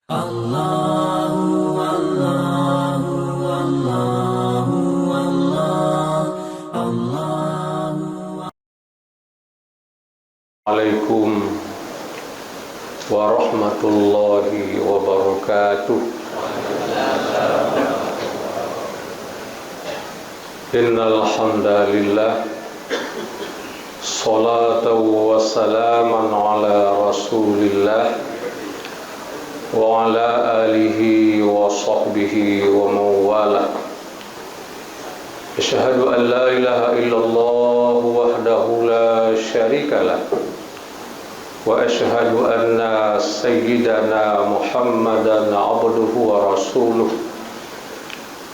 Allahu Allahu Allahu Allah. Assalamualaikum warahmatullahi wabarakatuh. Innal hamdalillah salatan wa salaman ala Rasulillah wa ala alihi wa sahbihi wa mawala. Asyhadu an la ilaha illallah wahdahu la syarika lah wa asyhadu anna sayyidana Muhammadan abduhu wa rasuluh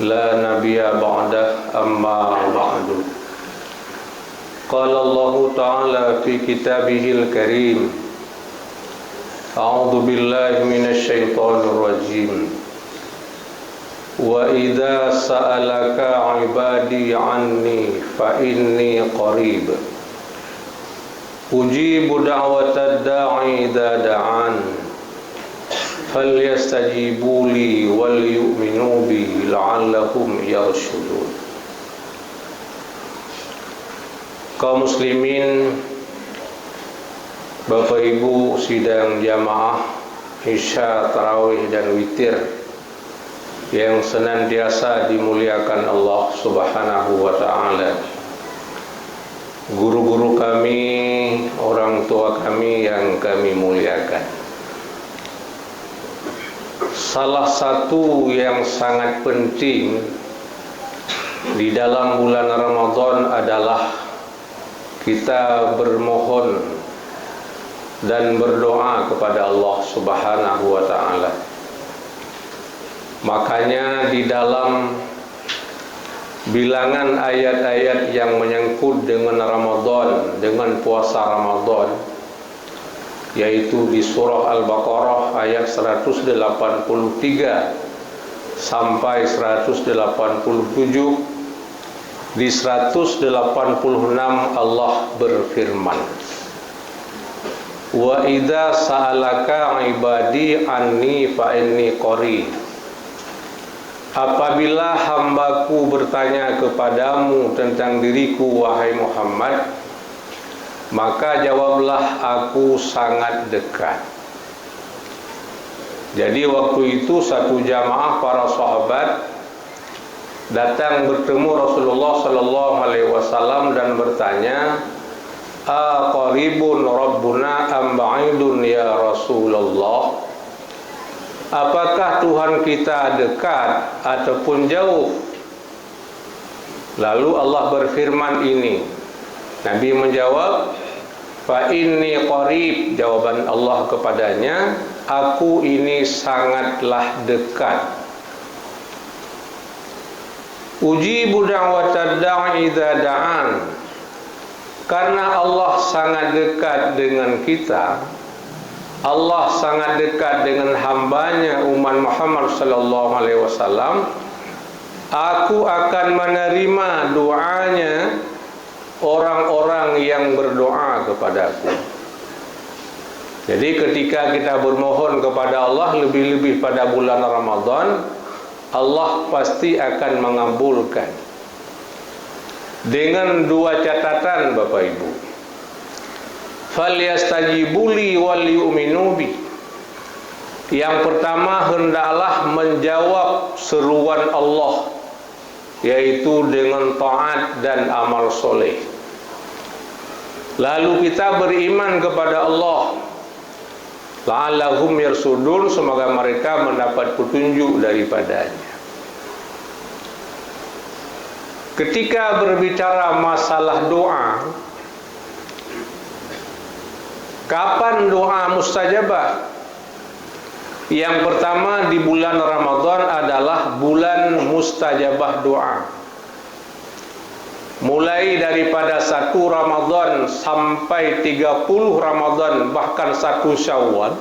la nabiyya ba'dah amma ba'du. Qala Allah ta'ala fi kitabihil karim, a'udzu billahi minasy syaithanir rajim. Wa idza sa'alaka 'ibadi 'anni fa inni qarib ujibu da'watad da'i idza da'an falyastajibu li wal yu'minu bi la'allahum yarshudun. Kaum muslimin, Bapak Ibu sidang jamaah Isya, Tarawih dan Witir yang senantiasa dimuliakan Allah Subhanahu wa ta'ala, guru-guru kami, orang tua kami yang kami muliakan. Salah satu yang sangat penting di dalam bulan Ramadan adalah kita bermohon dan berdoa kepada Allah Subhanahu wa ta'ala. Makanya di dalam bilangan ayat-ayat yang menyangkut dengan Ramadan, dengan puasa Ramadan, yaitu di surah Al-Baqarah ayat 183 sampai 187, di 186 Allah berfirman, wa idza sa'alaka ibadi anni fa inni qarib. Apabila hambaku bertanya kepadamu tentang diriku wahai Muhammad, maka jawablah aku sangat dekat. Jadi waktu itu satu jamaah para sahabat datang bertemu Rasulullah sallallahu alaihi wasallam dan bertanya, aqaribun rabbuna am ba'idun ya Rasulullah? Apakah Tuhan kita dekat ataupun jauh? Lalu Allah berfirman ini. Nabi menjawab, fa inni qarib. Jawaban Allah kepadanya, aku ini sangatlah dekat. Ujibu da'watad da'i idza da'an. Karena Allah sangat dekat dengan kita, Allah sangat dekat dengan hambanya umat Muhammad sallallahu alaihi wasallam, aku akan menerima doanya orang-orang yang berdoa kepadaku. Jadi ketika kita bermohon kepada Allah, lebih-lebih pada bulan Ramadan, Allah pasti akan mengabulkan. Dengan dua catatan Bapak Ibu. Falyastajibuli wal yu'minu bi. Yang pertama, hendaklah menjawab seruan Allah, yaitu dengan taat dan amal soleh. Lalu kita beriman kepada Allah, la'allahum yarsudun, semoga mereka mendapat petunjuk daripadanya. Ketika berbicara masalah doa, kapan doa mustajabah? Yang pertama di bulan Ramadan adalah bulan mustajabah doa. Mulai daripada 1 Ramadan sampai 30 Ramadan, bahkan 1 Syawal,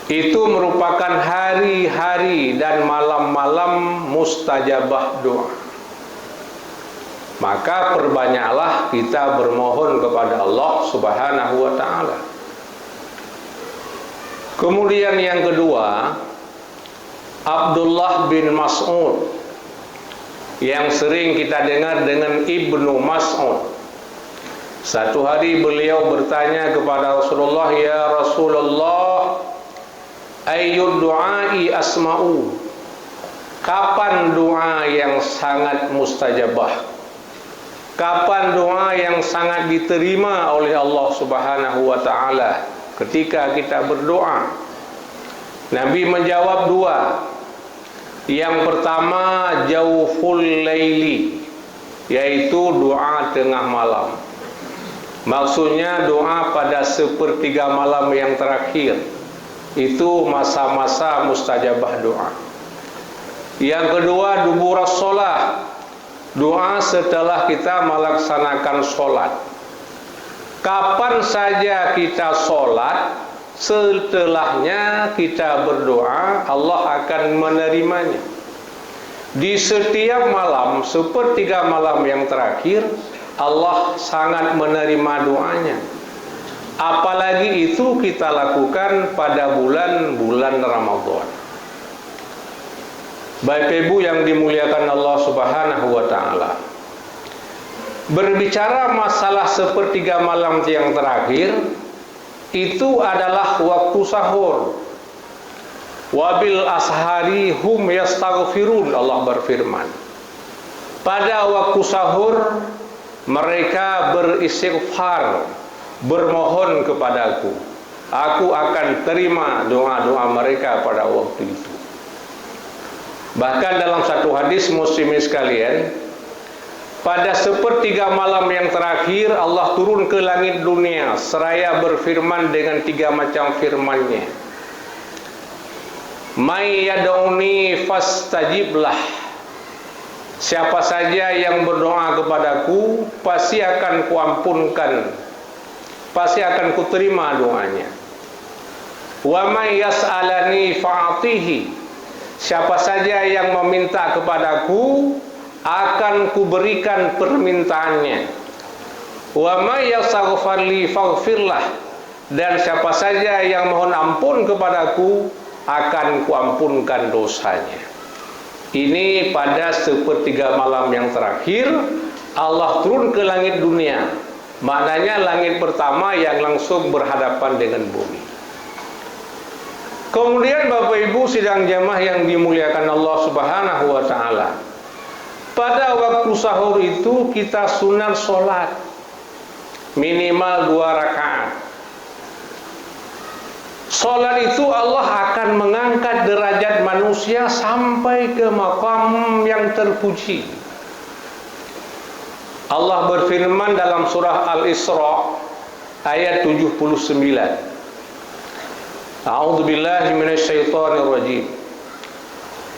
itu merupakan hari-hari dan malam-malam mustajabah doa. Maka perbanyaklah kita bermohon kepada Allah Subhanahu wa ta'ala. Kemudian yang kedua, Abdullah bin Mas'ud, yang sering kita dengar dengan Ibnu Mas'ud. Satu hari beliau bertanya kepada Rasulullah, "Ya Rasulullah, ayyud du'ai asma'u?" Kapan doa yang sangat mustajabah? Kapan doa yang sangat diterima oleh Allah Subhanahu wa taala ketika kita berdoa? Nabi menjawab dua. Yang pertama, jauful laili, yaitu doa tengah malam. Maksudnya doa pada sepertiga malam yang terakhir. Itu masa-masa mustajabah doa. Yang kedua, duburas sholat, doa setelah kita melaksanakan sholat. Kapan saja kita sholat, setelahnya kita berdoa, Allah akan menerimanya. Di setiap malam, sepertiga malam yang terakhir, Allah sangat menerima doanya. Apalagi itu kita lakukan pada bulan-bulan Ramadan. Bapak Ibu yang dimuliakan Allah Subhanahu wa taala, berbicara masalah sepertiga malam yang terakhir, itu adalah waktu sahur. Wabil ashari hum yastaghfirun, Allah berfirman. Pada waktu sahur mereka beristighfar, bermohon kepadaku. Aku akan terima doa-doa mereka pada waktu itu. Bahkan dalam satu hadis, muslimin sekalian, pada sepertiga malam yang terakhir Allah turun ke langit dunia seraya berfirman dengan tiga macam firman-Nya. May yad'uni fastajiblah. Siapa saja yang berdoa kepadaku, pasti akan kuampunkan, pasti akan kuterima doanya. Wa may yas'alani fa'atihi. Siapa saja yang meminta kepadaku, akan kuberikan permintaannya. Wa may yastaghfir li faghfirlah. Dan siapa saja yang mohon ampun kepadaku, akan kuampunkan dosanya. Ini pada sepertiga malam yang terakhir Allah turun ke langit dunia. Maknanya langit pertama yang langsung berhadapan dengan bumi. Kemudian Bapak Ibu sidang jamaah yang dimuliakan Allah Subhanahu wa taala, pada waktu sahur itu kita sunat sholat minimal 2 rakaat. Sholat itu Allah akan mengangkat derajat manusia sampai ke maqam yang terpuji. Allah berfirman dalam surah Al-Isra ayat 79. A'udzu billahi minasyaitonir rajim.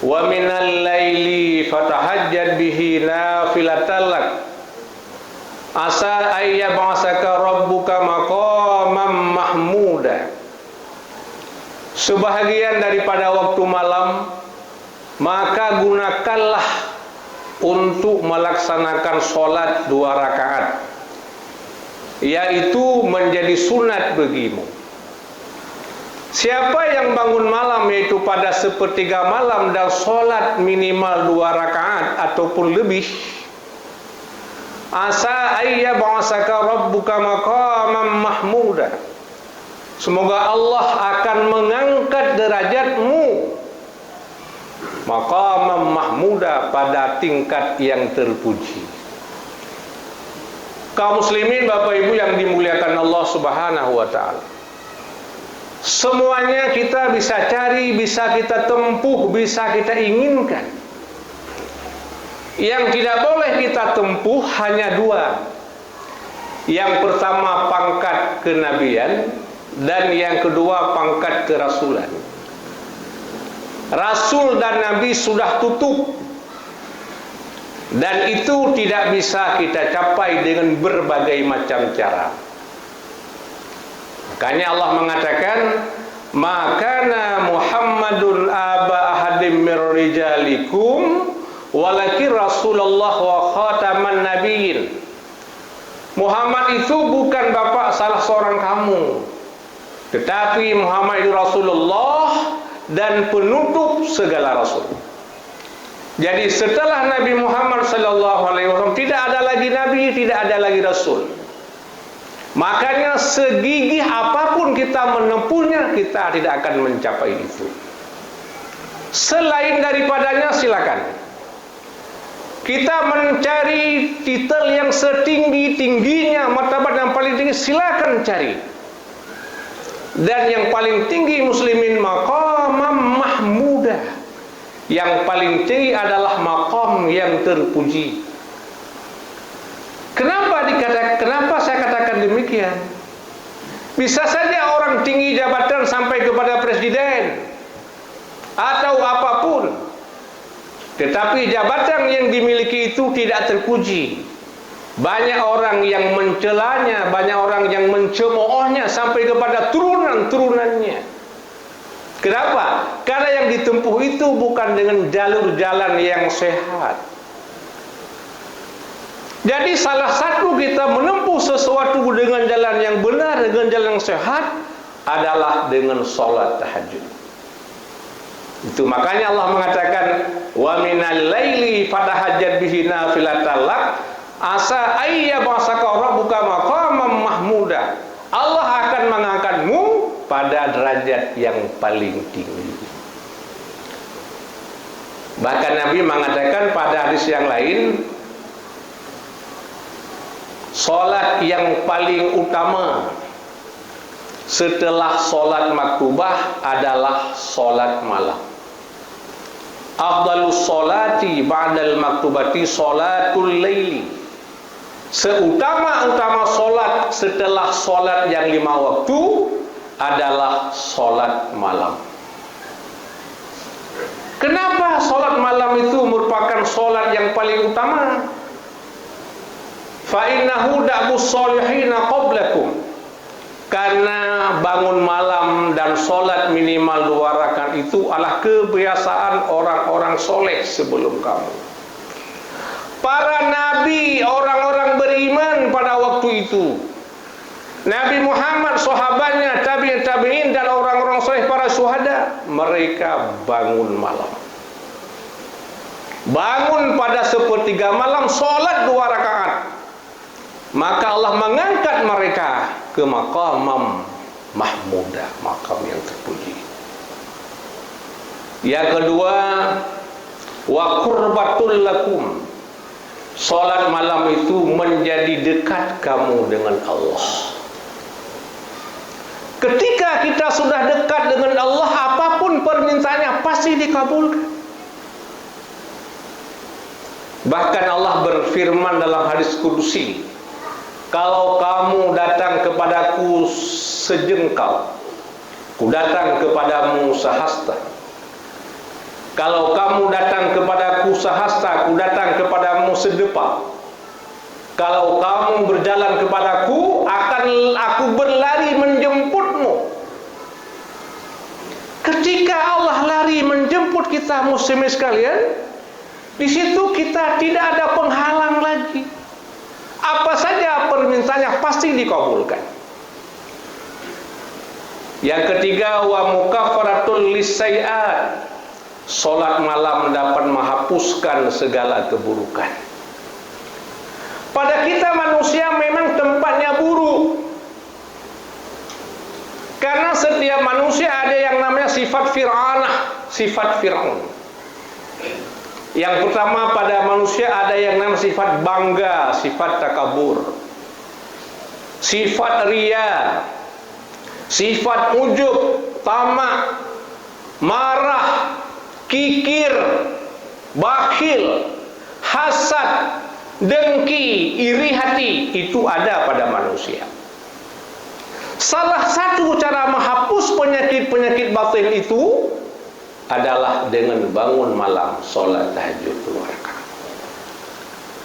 Wa minal laili fatahajjad bihi nafilatan lak asa ayyab'asaka rabbuka maqaman mahmuda. Sebahagian daripada waktu malam maka gunakanlah untuk melaksanakan sholat 2 rakaat, yaitu menjadi sunat bagimu. Siapa yang bangun malam, yaitu pada sepertiga malam, dan sholat minimal 2 rakaat ataupun lebih, asa ayyab'asaka rabbuka maqaman mahmuda. Semoga Allah akan mengangkat derajatmu maqaman mahmuda, pada tingkat yang terpuji. Kaum muslimin Bapak Ibu yang dimuliakan Allah Subhanahu wa taala, semuanya kita bisa cari, bisa kita tempuh, bisa kita inginkan. Yang tidak boleh kita tempuh hanya 2. Yang pertama pangkat kenabian, dan yang kedua pangkat kerasulan. Rasul dan Nabi sudah tutup, dan itu tidak bisa kita capai dengan berbagai macam cara. Makanya Allah mengatakan, "Makana Muhammadun aba ahadim mir rijalikum walakin Rasulullah wa khataman nabiyyin." Muhammad itu bukan bapak salah seorang kamu, Tetapi Muhammad itu Rasulullah dan penutup segala rasul. Jadi setelah Nabi Muhammad SAW tidak ada lagi nabi, tidak ada lagi rasul. Makanya segigih apapun kita menempuhnya, kita tidak akan mencapai itu. Selain daripadanya silakan. Kita mencari titel yang setinggi-tingginya, martabat yang paling tinggi, silakan cari. Dan yang paling tinggi muslimin maqamam mahmudah. Yang paling tinggi adalah maqam yang terpuji. Kenapa saya katakan demikian? Bisa saja orang tinggi jabatan sampai kepada presiden atau apapun, tetapi jabatan yang dimiliki itu tidak terpuji. Banyak orang yang mencelanya, banyak orang yang mencemoohnya sampai kepada turunan-turunannya. Kenapa? Karena yang ditempuh itu bukan dengan jalur jalan yang sehat. Jadi salah satu kita menempuh sesuatu dengan jalan yang benar, dengan jalan yang sehat adalah dengan sholat tahajud. Itu makanya Allah mengatakan wa minal laili fatahajjat bihi nafilatan lak asa ayyabasaka rabbuka maqamam mahmuda. Allah akan mengangkatmu pada derajat yang paling tinggi. Bahkan Nabi mengatakan pada hadis yang lain, solat yang paling utama setelah solat maktubah adalah solat malam. Afdalus solati ba'dal maktubati solatul laili. Seutama-utama solat setelah solat yang 5 waktu adalah solat malam. Kenapa solat malam itu merupakan solat yang paling utama? Fa innahu da'bus solihina qablakum. Karena bangun malam dan solat minimal 2 rakaat itu adalah kebiasaan orang-orang soleh sebelum kamu. Para nabi, orang-orang beriman pada waktu itu, Nabi Muhammad, sahabatnya, tabi'in dan orang-orang soleh, para syuhada, mereka bangun malam. Bangun pada sepertiga malam, solat 2 rakaat. Maka Allah mengangkat mereka ke maqamam mahmudah, makam yang terpuji. Yang kedua, wa qurbatul lakum. Salat malam itu menjadi dekat kamu dengan Allah. Ketika kita sudah dekat dengan Allah, apapun permintaannya pasti dikabulkan. Bahkan Allah berfirman dalam hadis kudusi, kalau kamu datang kepadaku sejengkal, ku datang kepadamu sehasta. Kalau kamu datang kepadaku sehasta, ku datang kepadamu sedepa. Kalau kamu berjalan kepadaku, akan aku berlari menjemputmu. Ketika Allah lari menjemput kita muslimin sekalian, di situ kita tidak ada penghalang lagi. Apa saja permintaannya pasti dikabulkan. Yang ketiga, wa mukaffaratul lisai'at. Salat malam dapat menghapuskan segala keburukan. Pada kita manusia memang tempatnya buruk. Karena setiap manusia ada yang namanya sifat fir'anah, sifat Fir'aun. Yang pertama, pada manusia ada yang namanya sifat bangga, sifat takabur, sifat riya, sifat ujub, tamak, marah, kikir, bakhil, hasad, dengki, iri hati. Itu ada pada manusia. Salah satu cara menghapus penyakit-penyakit batin itu adalah dengan bangun malam, solat tahajud 2 rakaat.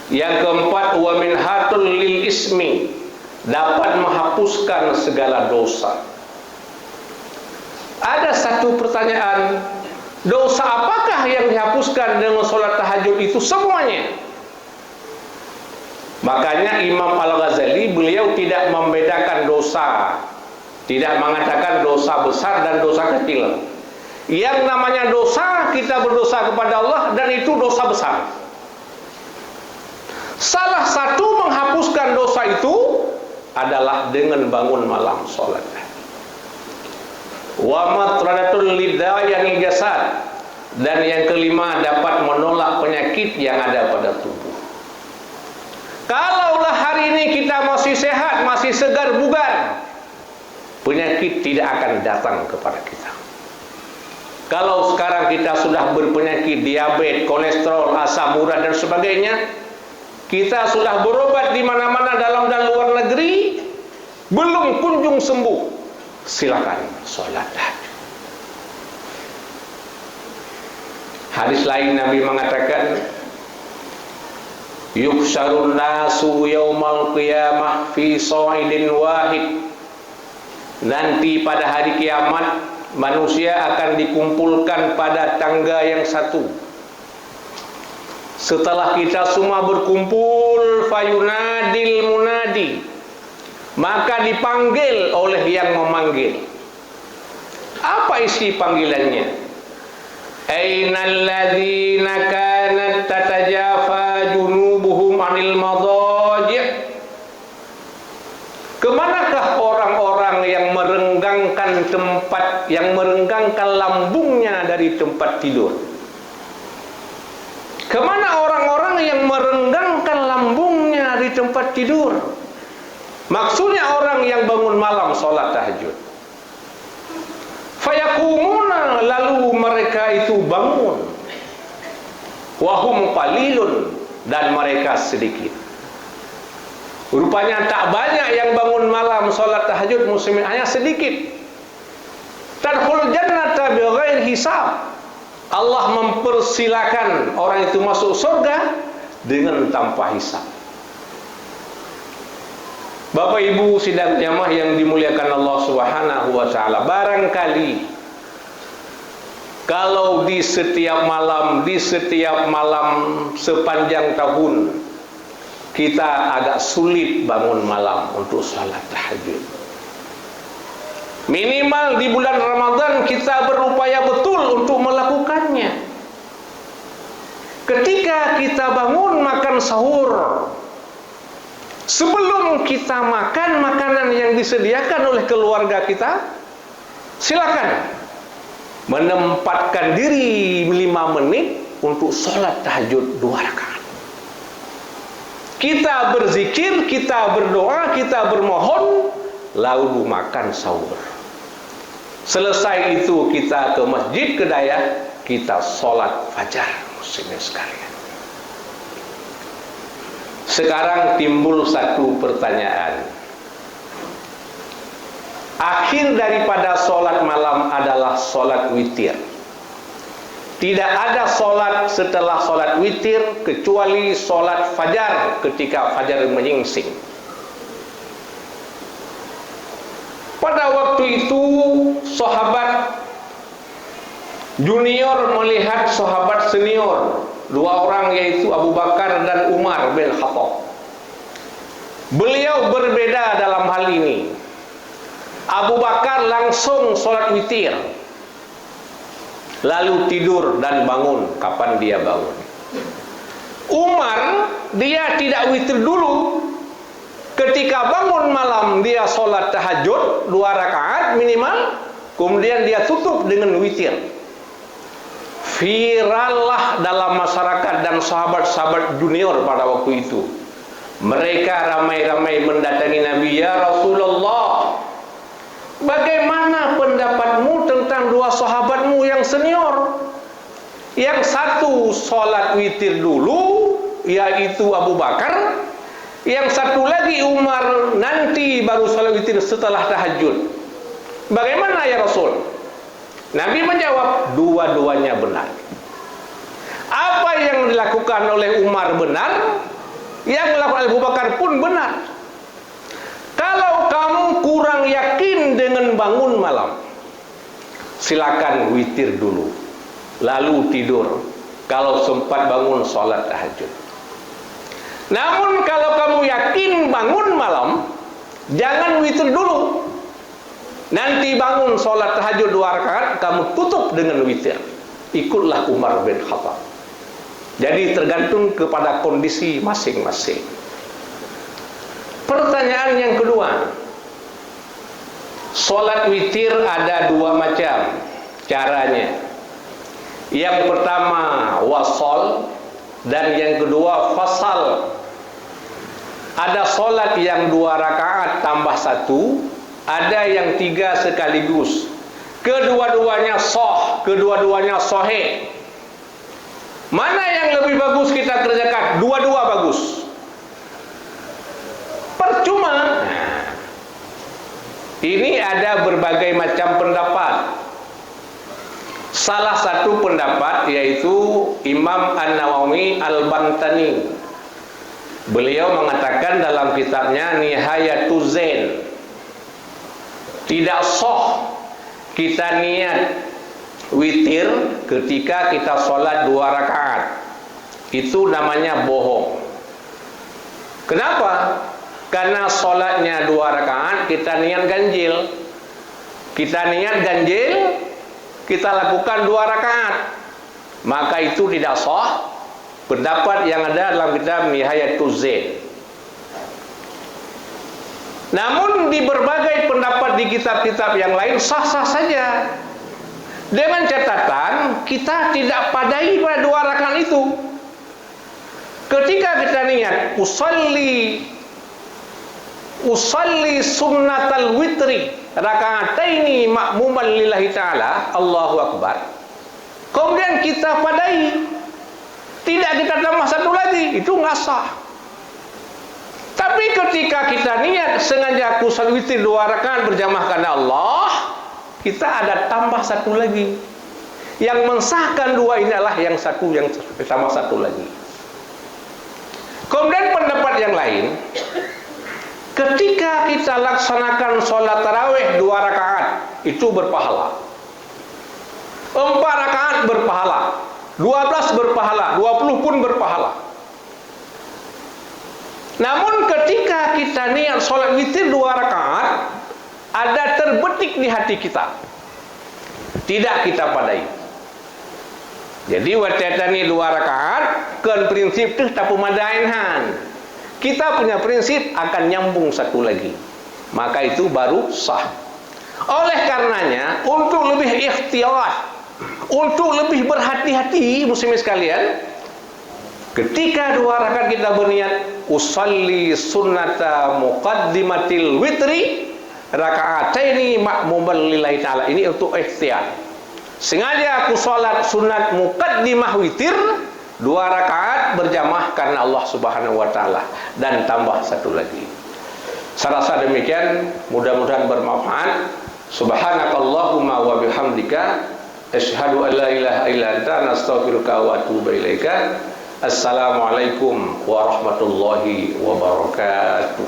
Yang keempat, wa minhatul lil ismi, dapat menghapuskan segala dosa. Ada satu pertanyaan, dosa apakah yang dihapuskan dengan solat tahajud itu? Semuanya. Makanya Imam Al-Ghazali, beliau tidak membedakan dosa Tidak mengatakan dosa besar dan dosa kecil. Yang namanya dosa, kita berdosa kepada Allah, dan itu dosa besar. Salah satu menghapuskan dosa itu adalah dengan bangun malam sholat. Wa matradatul lidayanil jasad, dan yang kelima dapat menolak penyakit yang ada pada tubuh. Kalaulah hari ini kita masih sehat, masih segar bugar, penyakit tidak akan datang kepada kita. Kalau sekarang kita sudah berpenyakit diabetes, kolesterol, asam urat dan sebagainya, kita sudah berobat di mana-mana dalam dan luar negeri, belum kunjung sembuh, silakan sholat tahajud. Hadis lain Nabi mengatakan, yuhsyarun nasu yaumal qiyamah fi sha'idin wahid. Nanti pada hari kiamat manusia akan dikumpulkan pada tangga yang satu. Setelah kita semua berkumpul, fayunadil munadi, maka dipanggil oleh yang memanggil. Apa isi panggilannya? Ainal ladzina kanat tatajafa junubuhum 'anil madaji'. Kemanakah orang-orang yang merenggangkan tempat, yang merenggangkan lambungnya dari tempat tidur? Kemana orang-orang yang merenggangkan lambungnya di tempat tidur? Maksudnya orang yang bangun malam sholat tahajud. Fayakumuna, lalu mereka itu bangun. Wahum qalilun, dan mereka sedikit. Rupanya tak banyak yang bangun malam sholat tahajud muslimin, hanya sedikit. Tadkhulul jannata bighairi hisab. Allah mempersilakan orang itu masuk surga dengan tanpa hisab. Bapak Ibu sidang jamaah yang dimuliakan Allah Subhanahu wa taala, barangkali kalau di setiap malam sepanjang tahun kita agak sulit bangun malam untuk salat tahajud, minimal di bulan Ramadan kita berupaya betul untuk melakukannya. Ketika kita bangun makan sahur, sebelum kita makan makanan yang disediakan oleh keluarga kita, silakan menempatkan diri 5 menit untuk sholat tahajud 2 rakaat. Kita berzikir, kita berdoa, kita bermohon, lalu makan sahur. Selesai itu kita ke masjid, ke daya, kita sholat fajar, muslimin sekalian. Sekarang timbul satu pertanyaan. Akhir daripada sholat malam adalah sholat witir. Tidak ada sholat setelah sholat witir kecuali sholat fajar ketika fajar menyingsing. Pada waktu itu sahabat junior melihat sahabat senior, 2 orang yaitu Abu Bakar dan Umar bin Khattab. Beliau berbeda dalam hal ini. Abu Bakar langsung sholat witir, lalu tidur dan bangun kapan dia bangun. Umar, dia tidak witir dulu. Ketika bangun malam dia sholat tahajud 2 rakaat minimal, kemudian dia tutup dengan witir. Virallah dalam masyarakat dan sahabat-sahabat junior pada waktu itu. Mereka ramai-ramai mendatangi Nabi, ya Rasulullah, bagaimana pendapatmu tentang 2 sahabatmu yang senior? Yang satu sholat witir dulu, yaitu Abu Bakar. Yang satu lagi Umar, nanti baru sholat witir setelah tahajud. Bagaimana ya Rasul? Nabi menjawab, dua-duanya benar. Apa yang dilakukan oleh Umar benar, yang dilakukan Abu Bakar pun benar. Kalau kamu kurang yakin dengan bangun malam, silakan witir dulu, lalu tidur. Kalau sempat bangun sholat tahajud. Namun kalau kamu yakin bangun malam, jangan witir dulu. Nanti bangun solat tahajud 2 rakaat, kamu tutup dengan witir. Ikutlah Umar bin Khattab. Jadi tergantung kepada kondisi masing-masing. Pertanyaan yang kedua, solat witir ada 2 macam caranya. Yang pertama wasol, dan yang kedua fasal. Ada solat yang 2 rakaat tambah 1, ada yang 3 sekaligus. Kedua-duanya sah, kedua-duanya sahih. Mana yang lebih bagus kita kerjakan? Dua-dua bagus. Percuma. Ini ada berbagai macam pendapat. Salah satu pendapat yaitu Imam An-Nawawi Al-Bantani. Beliau mengatakan dalam kitabnya Nihayatuz Zain, tidak sah kita niat witir ketika kita solat 2 rakaat. Itu namanya bohong. Kenapa? Karena solatnya 2 rakaat, kita niat ganjil. Kita niat ganjil, kita lakukan 2 rakaat, maka itu tidak sah. Pendapat yang ada dalam kitab Nihayatuz Zain. Namun di berbagai pendapat di kitab-kitab yang lain sah-sah saja, dengan catatan kita tidak padai pada 2 rakaat itu. Ketika kita niat usalli sunnatal witri raka'ataini ma'muman lillahi ta'ala, Allahu Akbar, kemudian kita padai, tidak kita tambah 1 lagi, itu nggak sah. Tapi ketika kita niat sengaja aku salat witir 2 rakaat berjamaah karena Allah, kita ada tambah 1 lagi. Yang mensahkan 2 ini adalah yang satu, yang tambah 1 lagi. Kemudian pendapat yang lain, ketika kita laksanakan sholat tarawih 2 rakaat, itu berpahala. 4 rakaat berpahala, 12 berpahala, 20 pun berpahala. Namun ketika kita niat sholat witir 2 rakaat, ada terbetik di hati kita, tidak kita padai. Jadi watatan ni 2 rakaat, kan prinsip tu tak pemadainhan. Kita punya prinsip akan nyambung 1 lagi, maka itu baru sah. Oleh karenanya, untuk lebih ikhtiyat, untuk lebih berhati-hati muslimin sekalian, ketika 2 rakaat kita berniat usalli sunnata muqaddimatil witri raka'ataini ma'muman lillahi ta'ala, ini untuk ikhtiyat. Sengaja aku salat sunat muqaddimah witir 2 rakaat berjamaah karena Allah Subhanahu wa taala, dan tambah 1 lagi. Saya rasa demikian, mudah-mudahan bermanfaat. Subhanakallahumma wa bihamdika asyhadu an la ilaha illa anta astaghfiruka wa atubu ilaika. Assalamualaikum warahmatullahi wabarakatuh.